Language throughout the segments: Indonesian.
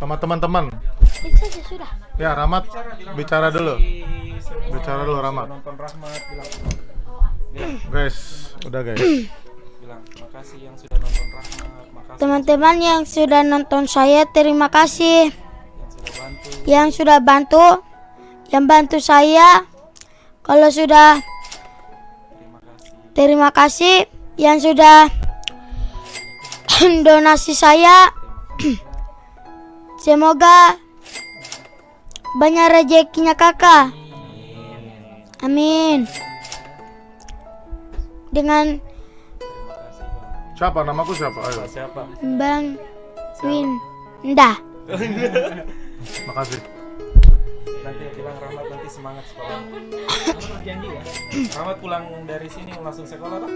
sama teman-teman. Itu saja sudah. Ya, Rahmat bicara dulu. Bicara dulu Rahmat. Nonton Rahmat bilang Guys, udah guys. bilang makasih yang sudah nonton Rahmat, makasih Teman-teman yang sudah nonton saya, terima kasih. yang sudah bantu. Yang bantu saya. Kalau sudah, terima kasih. Yang sudah donasi saya. Semoga banyak rezekinya kakak. Amin. Dengan Siapa namaku siapa? Ayo. Siapa? Bang Windah. Makasih. Nanti bilang Rahmat nanti semangat sekolah. Janji ya. Rahmat pulang dari sini langsung sekolah kan?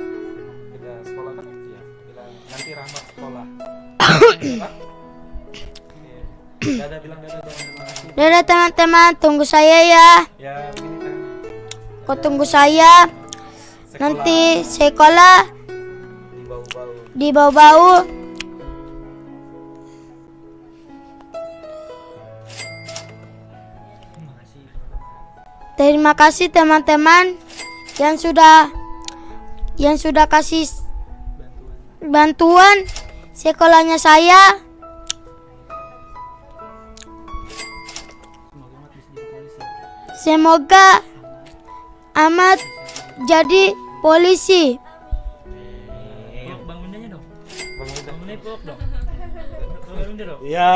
Kita sekolah kan? Iya. Bilang nanti Rahmat sekolah. Dadah, bilang dadah teman-teman. Dadah teman-teman, tunggu saya ya. Ya begini kan. Kau tunggu saya. Nanti sekolah Di bau-bau. di bau-bau. Terima kasih teman-teman yang sudah kasih bantuan sekolahnya saya. Semoga Ahmad jadi polisi. Bang Windanya dong. Bang Wida. Bang Winda peluk dong. Bang Winda dong. Ya.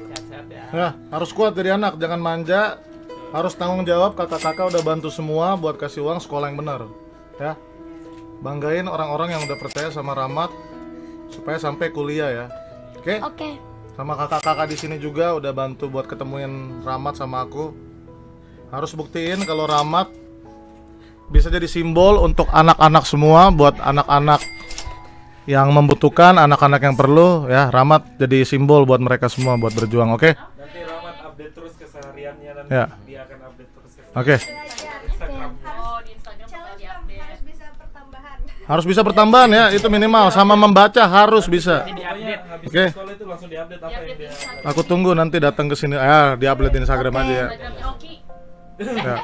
Sehat-sehat ya. Ya, harus kuat jadi anak, jangan manja. Harus tanggung jawab, kakak-kakak udah bantu semua buat kasih uang sekolah yang benar. Ya. Banggain orang-orang yang udah percaya sama Rahmat supaya sampai kuliah ya. Oke? Oke. Sama kakak-kakak di sini juga udah bantu buat ketemuin Rahmat sama aku. Harus buktiin kalau Rahmat bisa jadi simbol untuk anak-anak semua, buat anak-anak yang membutuhkan, anak-anak yang perlu ya. Rahmat jadi simbol buat mereka semua buat berjuang, oke? Nanti Rahmat update terus kesehariannya dan Ya. dia akan update terus ke Oke. Instagram. Di Instagram bakal diupdate. Harus bisa pertambahan ya, itu minimal. Sama membaca harus bisa. Pokoknya habis Oke. sekolah itu langsung diupdate apa yang dia. Aku tunggu nanti datang ke sini. Ya, di-upload di Instagram aja ya. Instagramnya Oki. Ya.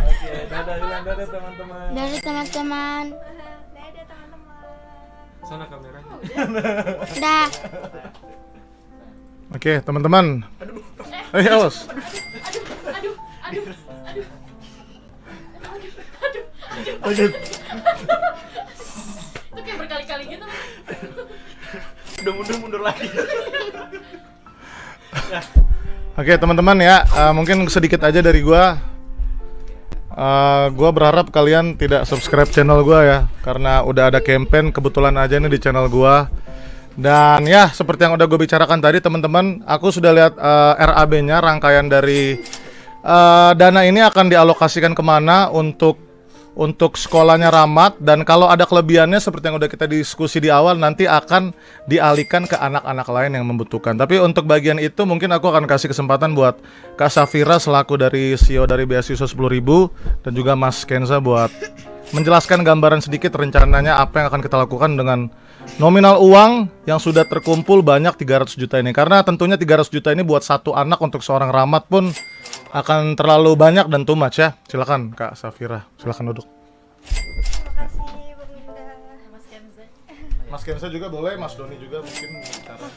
Oke, dadah bilang dadah teman-teman. Dari teman-teman. Sana kameranya. Dah. Oke, teman-teman. Awas. Lanjut. Itu kayak berkali-kali gitu. Udah mundur lagi. Oke, teman-teman ya, mungkin sedikit aja dari gua. Gua berharap kalian tidak subscribe channel gua ya, karena udah ada campaign kebetulan aja nih di channel gua. Dan ya, seperti yang udah gue bicarakan tadi teman-teman, aku sudah lihat RAB-nya, rangkaian dari dana ini akan dialokasikan kemana untuk sekolahnya Rahmat, dan kalau ada kelebihannya seperti yang udah kita diskusi di awal nanti akan dialihkan ke anak-anak lain yang membutuhkan. Tapi untuk bagian itu mungkin aku akan kasih kesempatan buat Kak Safira selaku dari CEO dari Beasiswa 10.000 dan juga Mas Kenza buat menjelaskan gambaran sedikit rencananya apa yang akan kita lakukan dengan nominal uang yang sudah terkumpul banyak 300 juta ini. Karena tentunya 300 juta ini buat satu anak untuk seorang Rahmat pun akan terlalu banyak dan too much ya. Silakan Kak Safira, silakan duduk. Makasih Bang Winda. Mas Kenza. Mas Kenza juga boleh, Mas Doni juga mungkin bicara.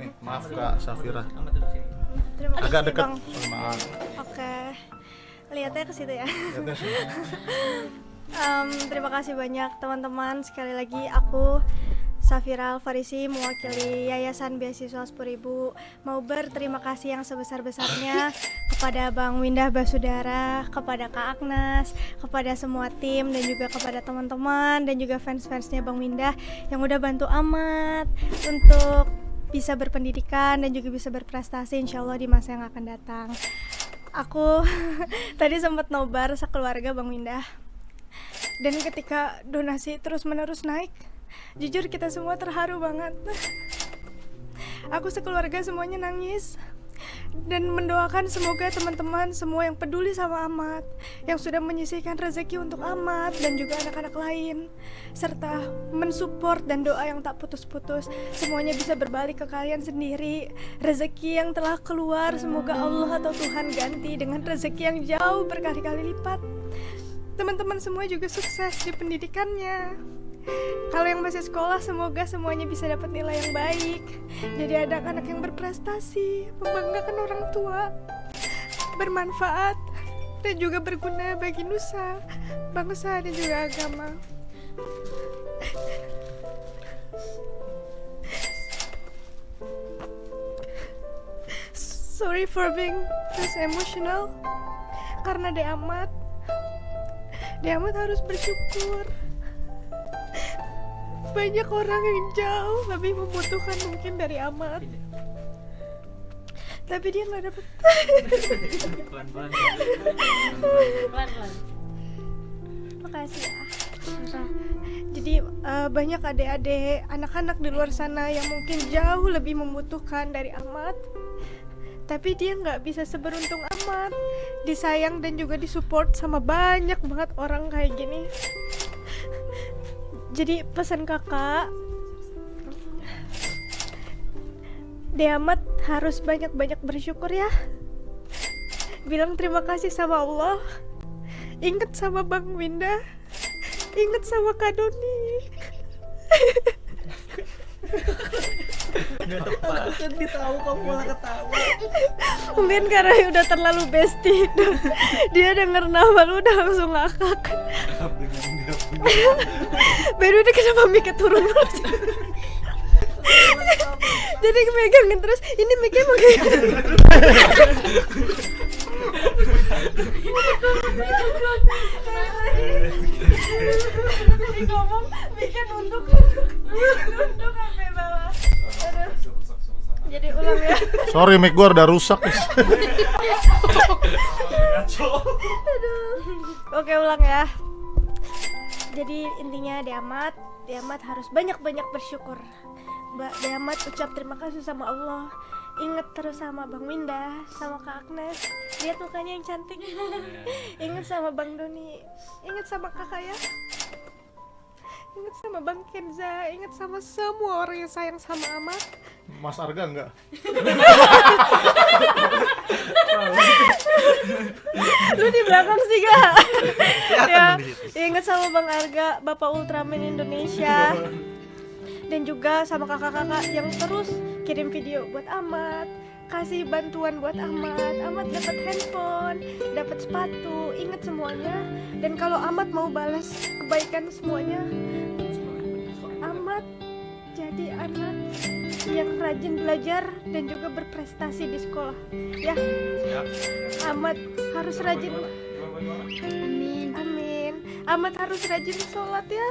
Nih, maaf Kak Safira. Amat dulu sini. Terima kasih Agak dekat. Bang. Maaf. Oke. Lihatnya ke situ ya. Lihatnya sih. Terima kasih banyak teman-teman. Sekali lagi aku Safira Alfarisi mewakili Yayasan Beasiswa 10.000 mau berterima kasih yang sebesar-besarnya kepada Bang Windah Basudara, kepada Kak Agnes, kepada semua tim dan juga kepada teman-teman dan juga fans-fansnya Bang Windah yang udah bantu amat untuk bisa berpendidikan dan juga bisa berprestasi insyaallah di masa yang akan datang. Aku tadi sempat nobar sekeluarga Bang Windah. Dan ketika donasi terus-menerus naik, jujur kita semua terharu banget. Aku sekeluarga semuanya nangis. dan mendoakan semoga teman-teman semua yang peduli sama Ahmad, yang sudah menyisihkan rezeki untuk Ahmad dan juga anak-anak lain, serta mensupport dan doa yang tak putus-putus, semuanya bisa berbalik ke kalian sendiri. Rezeki yang telah keluar semoga Allah atau Tuhan ganti dengan rezeki yang jauh berkali-kali lipat. Teman-teman semua juga sukses di pendidikannya. Kalau yang masih sekolah, semoga semuanya bisa dapat nilai yang baik, jadi anak-anak yang berprestasi, membanggakan orang tua, bermanfaat, dan juga berguna bagi nusa, bangsa, dan juga agama. Sorry for being this emotional, karena De Ahmad harus bersyukur. Banyak orang yang jauh lebih membutuhkan mungkin dari Ahmad, tapi dia nggak dapet. Pelan-pelan. Makasih ya. Jadi banyak adik-adik, anak-anak di luar sana yang mungkin jauh lebih membutuhkan dari Ahmad, tapi dia nggak bisa seberuntung Ahmad, disayang dan juga disupport sama banyak banget orang kayak gini. Jadi pesan kakak, De Ahmad harus banyak-banyak bersyukur ya. Bilang terima kasih sama Allah. Ingat sama Bang Winda. Ingat sama Kak Doni. Aku sedih tahu kamu malah ketawa. Mungkin karena udah terlalu bestie. Dia denger nama lu udah langsung ngakak. Baru udah kenapa mic-nya turun terus. Jadi megangin terus. Ini mic-nya makin ngomong mic-nya nunduk sampai bawah. Aduh. Jadi ulang ya. Sorry, mic gua udah rusak. Oke, ulang ya. Jadi intinya De Ahmad harus banyak-banyak bersyukur. De Ahmad ucap terima kasih sama Allah. Ingat terus sama Bang Winda, sama Kak Agnes. Lihat mukanya yang cantik. Ingat sama Bang Doni. Ingat sama kakak ya. Ingat sama Bang Kenza. Ingat sama semua orang yang sayang sama Ahmad. Mas Arga enggak? Lu di belakang sih gak? Ya, ingat sama Bang Arga, Bapak Ultraman Indonesia. Dan juga sama kakak-kakak yang terus kirim video buat Ahmad, kasih bantuan buat Ahmad. Ahmad dapat handphone, dapat sepatu, ingat semuanya. Dan kalau Ahmad mau balas kebaikan semuanya, Ahmad jadi anak yang rajin belajar dan juga berprestasi di sekolah. Ya, Ahmad harus rajin. Amin. Ahmad harus rajin sholat ya.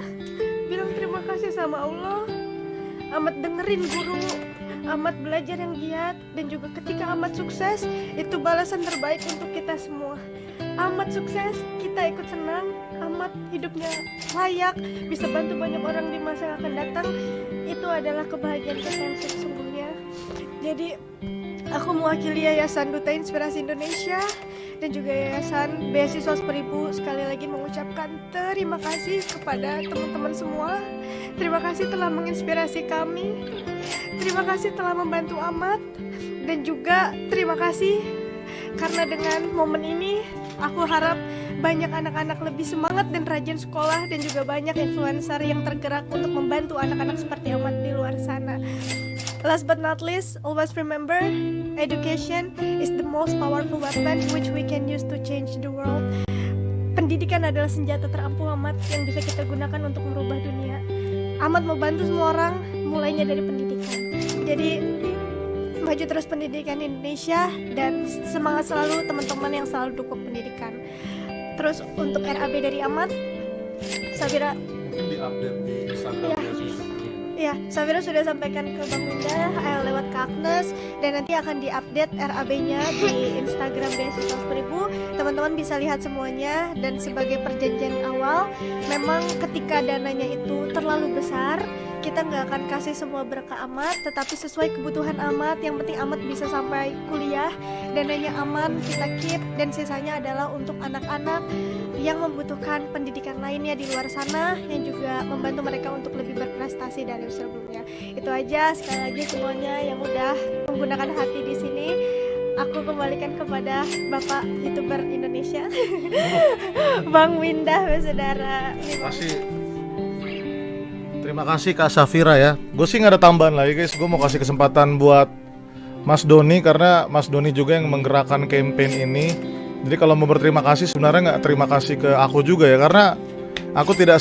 Bilang terima kasih sama Allah. Ahmad dengerin guru. Ahmad belajar yang giat. Dan juga ketika Ahmad sukses, itu balasan terbaik untuk kita semua. Ahmad sukses, kita ikut senang. Ahmad hidupnya layak, bisa bantu banyak orang di masa yang akan datang. Itu adalah kebahagiaan kita yang sesungguhnya. Jadi aku mewakili Yayasan Duta Inspirasi Indonesia dan juga Yayasan Beasiswa 10.000 sekali lagi mengucapkan terima kasih kepada teman-teman semua. Terima kasih telah menginspirasi kami. Terima kasih telah membantu Ahmad. Dan juga terima kasih karena dengan momen ini aku harap banyak anak-anak lebih semangat dan rajin sekolah, dan juga banyak influencer yang tergerak untuk membantu anak-anak seperti Ahmad di luar sana. Last but not least, always remember, education is the most powerful weapon which we can use to change the world. Pendidikan adalah senjata terampuh Ahmad yang bisa kita gunakan untuk merubah dunia. Ahmad mau bantu semua orang, mulainya dari pendidikan. Jadi maju terus pendidikan Indonesia, dan semangat selalu teman-teman yang selalu dukung pendidikan. Terus untuk RAB dari Ahmad, Safira Mungkin di-update di Instagram ya, Safira sudah sampaikan ke Bang Winda lewat Kak Agnes, dan nanti akan diupdate RAB-nya di Instagram Beasiswa 10.000. Teman-teman bisa lihat semuanya. Dan sebagai perjanjian awal, memang ketika dananya itu terlalu besar, kita nggak akan kasih semua berkah Amat, tetapi sesuai kebutuhan Amat. Yang penting Amat bisa sampai kuliah, dananya aman kita keep, dan sisanya adalah untuk anak-anak yang membutuhkan pendidikan lainnya di luar sana, yang juga membantu mereka untuk lebih berprestasi dari sebelumnya. Itu aja, sekali lagi semuanya yang udah menggunakan hati di sini, aku kembalikan kepada Bapak YouTuber Indonesia, Bang Windah, saudara. Terima kasih Kak Safira ya. Gue sih nggak ada tambahan lagi guys. Gue mau kasih kesempatan buat Mas Doni, karena Mas Doni juga yang menggerakkan campaign ini. Jadi kalau mau berterima kasih, sebenarnya nggak terima kasih ke aku juga ya, karena aku tidak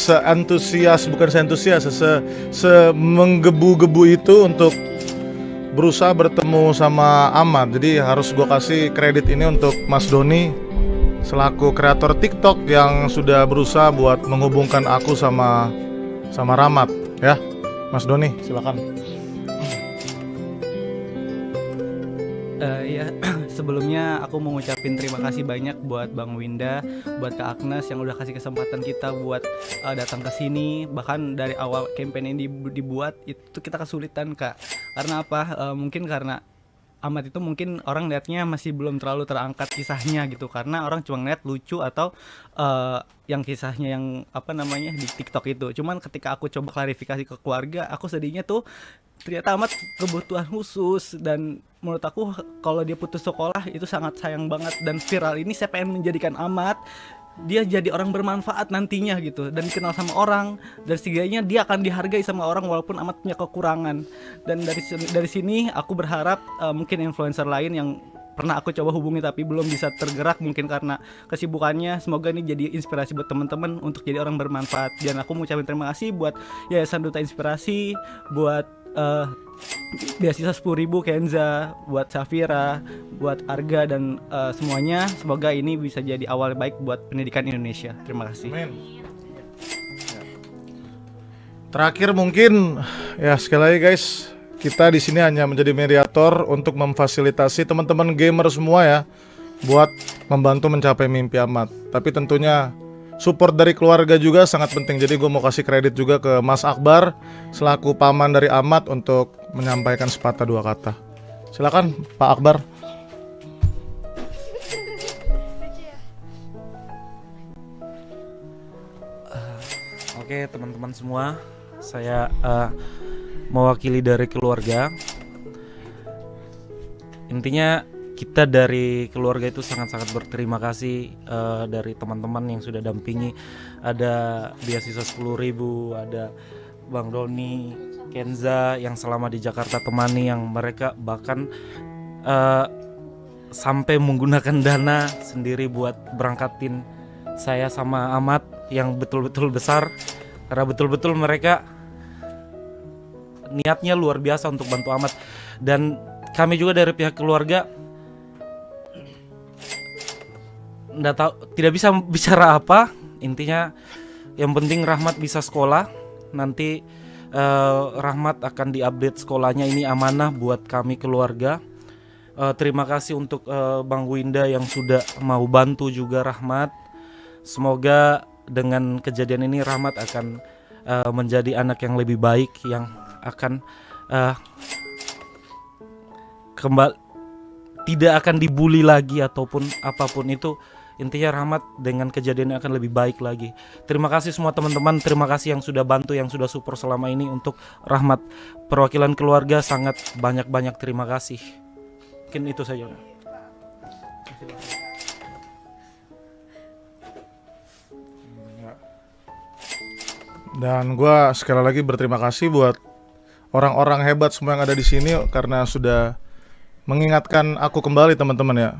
semenggebu-gebu itu untuk berusaha bertemu sama Amat. Jadi harus gue kasih kredit ini untuk Mas Doni selaku kreator TikTok yang sudah berusaha buat menghubungkan aku sama Rahmat ya. Mas Doni silakan. Ya, sebelumnya aku mau ngucapin terima kasih banyak buat Bang Winda, buat Kak Agnes yang udah kasih kesempatan kita buat datang ke sini. Bahkan dari awal campaign ini dibuat itu kita kesulitan Kak. Karena apa? Mungkin karena Amat itu mungkin orang liatnya masih belum terlalu terangkat kisahnya gitu, karena orang cuma ngeliat lucu atau yang kisahnya yang apa namanya di TikTok itu. Cuman ketika aku coba klarifikasi ke keluarga, aku sedihnya tuh ternyata Amat kebutuhan khusus, dan menurut aku kalau dia putus sekolah itu sangat sayang banget. Dan viral ini saya pengen menjadikan Amat dia jadi orang bermanfaat nantinya gitu, dan dikenal sama orang, dan setidaknya dia akan dihargai sama orang walaupun Amat punya kekurangan. Dan dari sini aku berharap mungkin influencer lain yang pernah aku coba hubungi tapi belum bisa tergerak mungkin karena kesibukannya, semoga ini jadi inspirasi buat teman-teman untuk jadi orang bermanfaat. Dan aku mau ucapin terima kasih buat Yayasan Duta Inspirasi, buat beasiswa 10.000 Kenza, buat Safira, buat Arga, dan semuanya. Semoga ini bisa jadi awal baik buat pendidikan Indonesia. Terima kasih. Amin. Terakhir mungkin ya sekali lagi guys, kita di sini hanya menjadi mediator untuk memfasilitasi teman-teman gamer semua ya, buat membantu mencapai mimpi Amat. Tapi tentunya support dari keluarga juga sangat penting. Jadi gue mau kasih kredit juga ke Mas Akbar selaku paman dari Amat untuk menyampaikan sepatah dua kata. Silakan Pak Akbar. Oke teman-teman semua, saya mewakili dari keluarga. Intinya kita dari keluarga itu sangat-sangat berterima kasih dari teman-teman yang sudah dampingi. Ada beasiswa 10.000, ada Bang Doni, Kenza yang selama di Jakarta temani, yang mereka bahkan sampai menggunakan dana sendiri buat berangkatin saya sama Amat yang betul-betul besar, karena betul-betul mereka niatnya luar biasa untuk bantu Amat. Dan kami juga dari pihak keluarga nggak tahu, tidak bisa bicara apa. Intinya yang penting Rahmat bisa sekolah. Nanti Rahmat akan diupdate sekolahnya, ini amanah buat kami keluarga. Terima kasih untuk Bang Winda yang sudah mau bantu juga Rahmat. Semoga dengan kejadian ini Rahmat akan menjadi anak yang lebih baik, yang akan kembali, tidak akan dibully lagi ataupun apapun itu. Intinya Rahmat dengan kejadian akan lebih baik lagi. Terima kasih semua teman-teman, terima kasih yang sudah bantu, yang sudah support selama ini untuk Rahmat. Perwakilan keluarga sangat banyak-banyak terima kasih. Mungkin itu saja. Dan gue sekali lagi berterima kasih buat orang-orang hebat semua yang ada di sini karena sudah mengingatkan aku kembali teman-teman ya.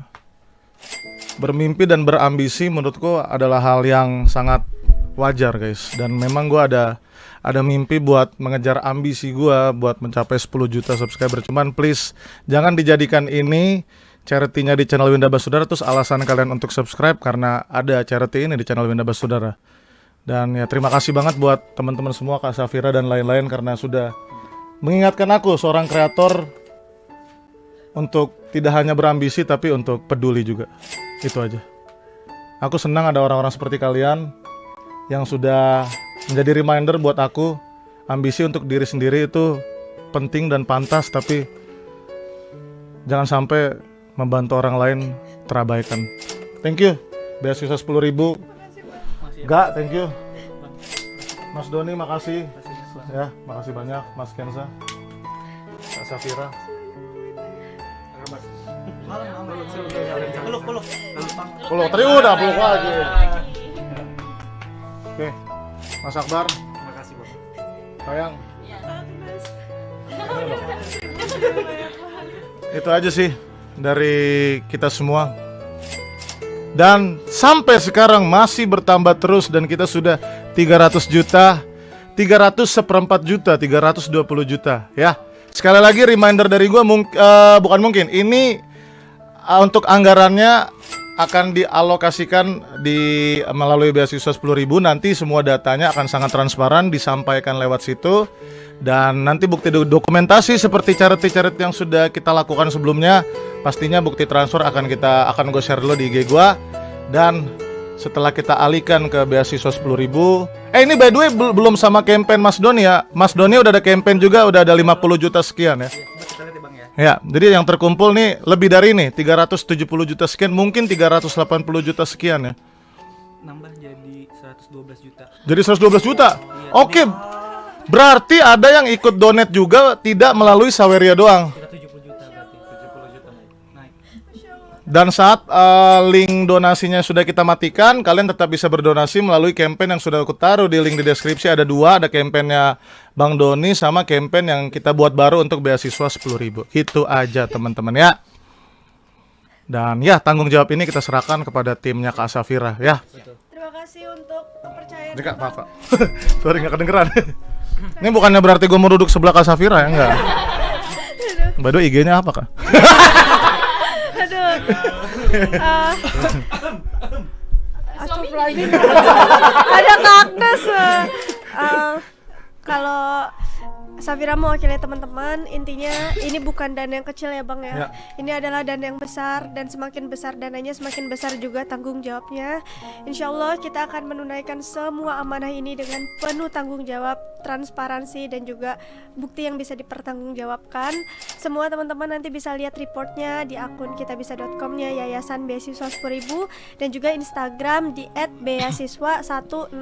Bermimpi dan berambisi menurutku adalah hal yang sangat wajar guys. Dan memang gue ada mimpi buat mengejar ambisi gue buat mencapai 10 juta subscriber. Cuman please jangan dijadikan ini charity-nya di channel Winda Basudara terus alasan kalian untuk subscribe karena ada charity ini di channel Winda Basudara. Dan ya terima kasih banget buat teman-teman semua, Kak Safira dan lain-lain karena sudah mengingatkan aku seorang kreator untuk tidak hanya berambisi tapi untuk peduli juga. Itu aja. Aku senang ada orang-orang seperti kalian yang sudah menjadi reminder buat aku ambisi untuk diri sendiri itu penting dan pantas, tapi jangan sampai membantu orang lain terabaikan. Thank you. Beasiswa 10.000. Gak, thank you. Mas Doni, makasih. Ya, makasih banyak, Mas Kenza, Kak Safira. Peluk, tadi udah peluk lagi. Oke, Mas Akbar. Makasih, Bang. Sayang. Itu aja sih dari kita semua. Dan sampai sekarang masih bertambah terus dan kita sudah 300 juta, 300 seperempat juta, 320 juta ya. Sekali lagi reminder dari gua, bukan mungkin, ini untuk anggarannya akan dialokasikan melalui beasiswa 10.000. Nanti semua datanya akan sangat transparan disampaikan lewat situ. Dan nanti bukti dokumentasi seperti charity-charity yang sudah kita lakukan sebelumnya, pastinya bukti transfer akan gue share dulu di IG gua. Dan setelah kita alihkan ke beasiswa 10.000, ini by the way belum sama campaign Mas Doni ya. Mas Doni udah ada campaign juga, udah ada 50 juta sekian ya. Ya, jadi yang terkumpul nih lebih dari ini, 370 juta sekian, mungkin 380 juta sekian ya. Nambah jadi 112 juta. Jadi 112 juta. Oke. Berarti ada yang ikut donate juga, tidak melalui Saweria doang. 70 juta berarti. 70 juta naik. Dan saat link donasinya sudah kita matikan, kalian tetap bisa berdonasi melalui campaign yang sudah aku taruh di link di deskripsi. Ada dua, ada campaignnya Bang Doni sama campaign yang kita buat baru untuk beasiswa 10.000. Itu aja teman-teman ya. Dan ya, tanggung jawab ini kita serahkan kepada timnya Kak Safira ya. Terima kasih untuk kepercayaan. Jadi Kak, maaf Kak. Sorry nggak kedengeran. Ini bukannya berarti gue mau duduk sebelah Kak Safira ya, enggak. By the way, IG-nya apa Kak? Aduh. Astagfirullahaladzim. Ada Kak Agnes. Kalau Safira mewakili teman-teman, intinya ini bukan dana yang kecil ya Bang ya. Ini adalah dana yang besar, dan semakin besar dananya semakin besar juga tanggung jawabnya. Insya Allah kita akan menunaikan semua amanah ini dengan penuh tanggung jawab, transparansi, dan juga bukti yang bisa dipertanggungjawabkan. Semua teman-teman nanti bisa lihat reportnya di akun kitabisa.com-nya Yayasan Beasiswa 10.000, dan juga Instagram di @beasiswa1000.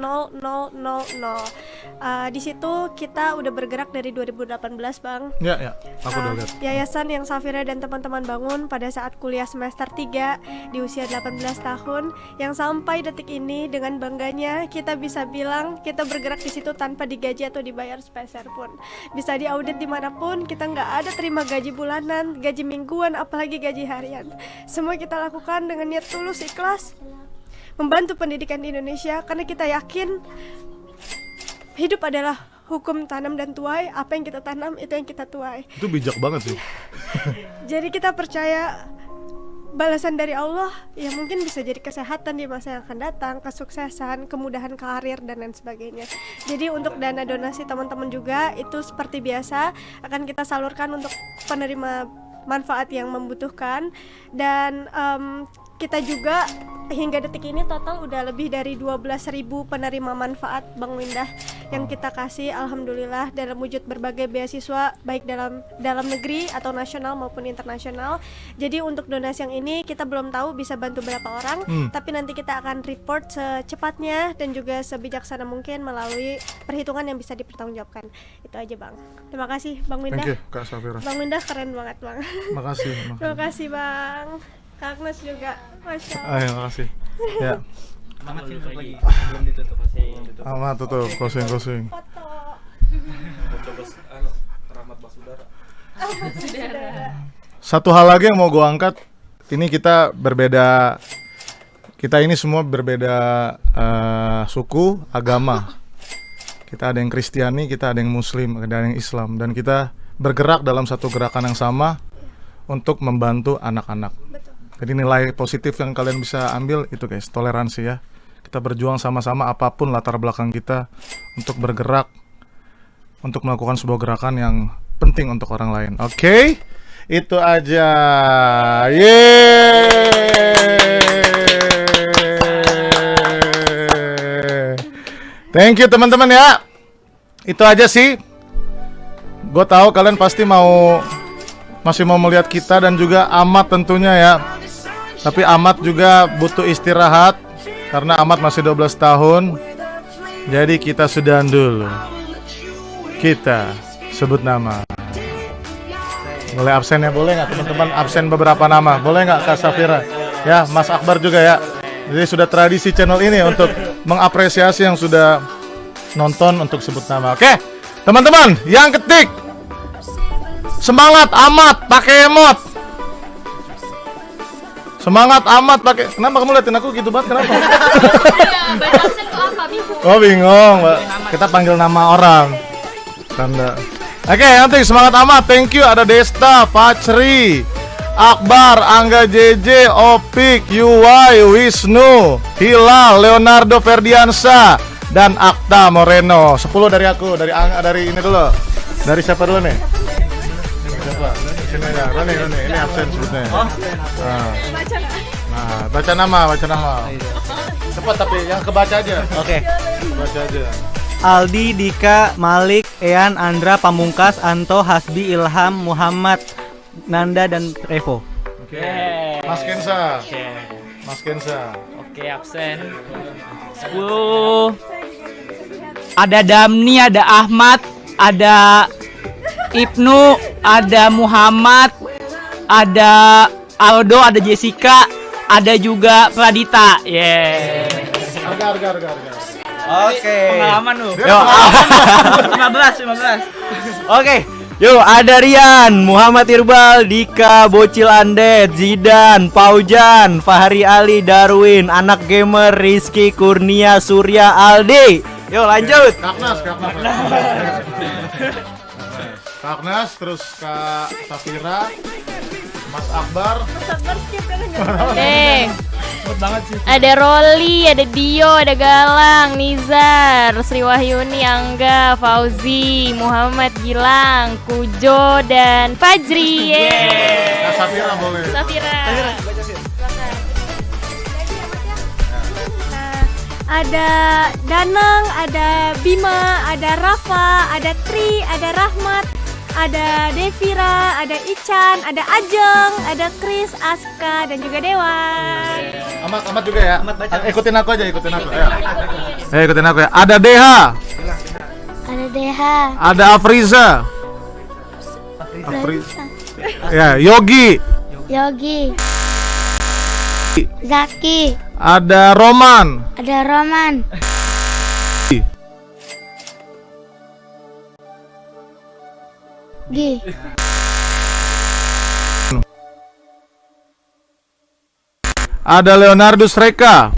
Di situ kita udah bergerak dari 2018 Bang. Ya, aku udah lihat. Yayasan yang Safira dan teman-teman bangun pada saat kuliah semester 3 di usia 18 tahun, yang sampai detik ini dengan bangganya kita bisa bilang kita bergerak di situ tanpa digaji atau dibayar sepeser pun. Bisa diaudit dimanapun, kita nggak ada terima gaji bulanan, gaji mingguan, apalagi gaji harian. Semua kita lakukan dengan niat tulus, ikhlas, membantu pendidikan di Indonesia, karena kita yakin hidup adalah hukum tanam dan tuai. Apa yang kita tanam, itu yang kita tuai. Itu bijak banget sih. Jadi kita percaya balasan dari Allah ya mungkin bisa jadi kesehatan di masa yang akan datang, kesuksesan, kemudahan karir, dan lain sebagainya. Jadi untuk dana donasi teman-teman juga itu seperti biasa akan kita salurkan untuk penerima manfaat yang membutuhkan. Dan kita juga hingga detik ini total udah lebih dari 12.000 penerima manfaat Bang Windah yang kita kasih, alhamdulillah, dalam wujud berbagai beasiswa baik dalam negeri atau nasional maupun internasional. Jadi untuk donasi yang ini kita belum tahu bisa bantu berapa orang, tapi nanti kita akan report secepatnya dan juga sebijaksana mungkin melalui perhitungan yang bisa dipertanggungjawabkan. Itu aja Bang. Terima kasih Bang Windah. Thank you Kak Safira. Bang Windah keren banget Bang. Makasih. Terima kasih Bang. Kak Agnes juga, Masya Allah. Ayo, makasih. Ya. Semangat sih untuk lagi belum ditutup masih. Amat tutup, closing. Foto. Rahmat Basudara. Satu hal lagi yang mau gue angkat, ini kita berbeda. Kita ini semua berbeda suku, agama. Kita ada yang Kristiani, kita ada yang Muslim, ada yang Islam, dan kita bergerak dalam satu gerakan yang sama untuk membantu anak-anak. Jadi nilai positif yang kalian bisa ambil itu guys, toleransi ya. Kita berjuang sama-sama apapun latar belakang kita untuk bergerak, untuk melakukan sebuah gerakan yang penting untuk orang lain. Oke? Itu aja. Yeay. Thank you teman-teman ya. itu aja sih. Gue tahu kalian pasti masih mau melihat kita dan juga Ahmad tentunya ya. Tapi Ahmad juga butuh istirahat karena Ahmad masih 12 tahun. Jadi kita sudahan dulu. Kita sebut nama. Boleh absen ya, boleh nggak teman-teman absen beberapa nama? Boleh nggak Kak Safira? Ya, Mas Akbar juga ya. Jadi sudah tradisi channel ini untuk mengapresiasi yang sudah nonton untuk sebut nama. Oke, teman-teman, yang ketik semangat amat pakai emot. Semangat amat pakai. Kenapa kamu liatin aku gitu banget? Kenapa? Oh bingung, Mbak. Kita panggil nama orang. Tanda. Oke, nanti semangat amat. Thank you. Ada Desta, Fachri, Akbar, Angga JJ, Opik, Yuwai, Wisnu, Hilal, Leonardo Ferdiansa, dan Akta Moreno. 10 dari aku, dari ini dulu. Dari siapa dulu nih? Siapa? Sini aja. Roni, ini absen sebutnya. Nah, baca nama. Cepat tapi yang kebaca aja. Oke. Baca aja. Aldi, Dika, Malik, Ean, Andra, Pamungkas, Anto, Hasbi, Ilham, Muhammad, Nanda, dan Revo. Oke. Mas Kensa. Mas Kensa. Oke, absen 10. Ada Damni, ada Ahmad, ada Ibnu, ada Muhammad, ada Aldo, ada Jessica, ada juga Pradita. Harga. Oke. Pengalaman lu. Yo. 15. Oke. Yo, ada Rian, Muhammad Irbal, Dika, Bocil Andet, Zidan, Paujan, Fahri Ali, Darwin, Anak Gamer, Rizky, Kurnia, Surya, Aldi. Yo, lanjut. Kaknas, terus Kak Safira, Mas Akbar. Ada Roli, ada Dio, ada Galang, Nizar, Sri Wahyuni, Angga, Fauzi, Muhammad Gilang, Kujo, dan Fajri. Kak Safira boleh. Safira. Ada Danang, ada Bima, ada Rafa, ada Tri, ada Rahmat, ada Devira, ada Ican, ada Ajeng, ada Kris, Aska, dan juga Dewan. Amat juga ya. Ikutin aku aja. Ayo, ikutin aku ya. Ada Deha, Ada Deha. ada Afriza, ya, Yogi, Zaki. ada Roman, Ada Roman. Gi. ada Leonardo Sreka.